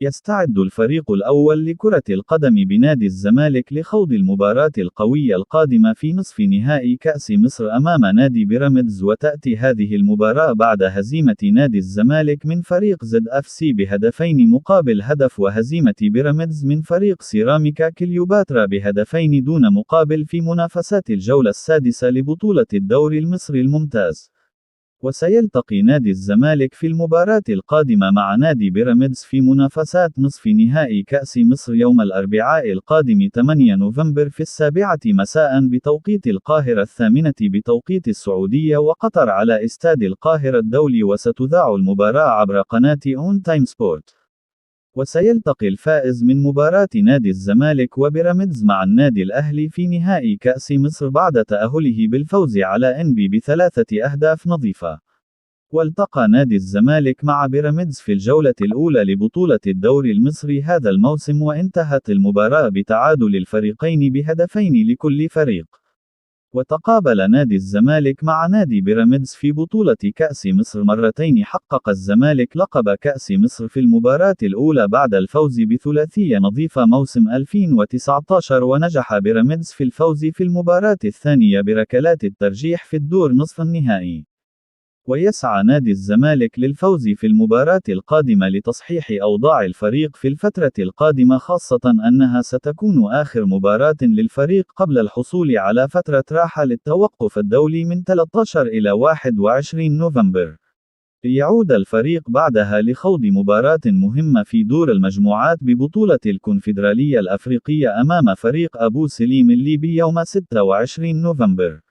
يستعد الفريق الأول لكرة القدم بنادي الزمالك لخوض المباراة القوية القادمة في نصف نهائي كأس مصر أمام نادي بيراميدز، وتأتي هذه المباراة بعد هزيمة نادي الزمالك من فريق زد اف سي بهدفين مقابل هدف، وهزيمة بيراميدز من فريق سيراميكا كليوباترا بهدفين دون مقابل في منافسات الجولة السادسة لبطولة الدوري المصري الممتاز. وسيلتقي نادي الزمالك في المباراة القادمة مع نادي بيراميدز في منافسات نصف نهائي كأس مصر يوم الأربعاء القادم 8 نوفمبر في 7 مساء بتوقيت القاهرة، 8 بتوقيت السعودية وقطر، على استاد القاهرة الدولي، وستذاع المباراة عبر قناة أون تايم سبورت. وسيلتقي الفائز من مباراة نادي الزمالك وبيراميدز مع النادي الأهلي في نهائي كأس مصر بعد تأهله بالفوز على إنبي ب3 أهداف نظيفة. والتقى نادي الزمالك مع بيراميدز في الجولة الأولى لبطولة الدوري المصري هذا الموسم، وانتهت المباراة بتعادل الفريقين بهدفين لكل فريق. وتقابل نادي الزمالك مع نادي بيراميدز في بطولة كأس مصر مرتين. حقق الزمالك لقب كأس مصر في المباراة الأولى بعد الفوز بثلاثية نظيفة موسم 2019، ونجح بيراميدز في الفوز في المباراة الثانية بركلات الترجيح في الدور نصف النهائي. ويسعى نادي الزمالك للفوز في المباراة القادمة لتصحيح أوضاع الفريق في الفترة القادمة، خاصة أنها ستكون آخر مباراة للفريق قبل الحصول على فترة راحة للتوقف الدولي من 13 إلى 21 نوفمبر. ليعود الفريق بعدها لخوض مباراة مهمة في دور المجموعات ببطولة الكونفدرالية الأفريقية أمام فريق أبو سليم الليبي يوم 26 نوفمبر.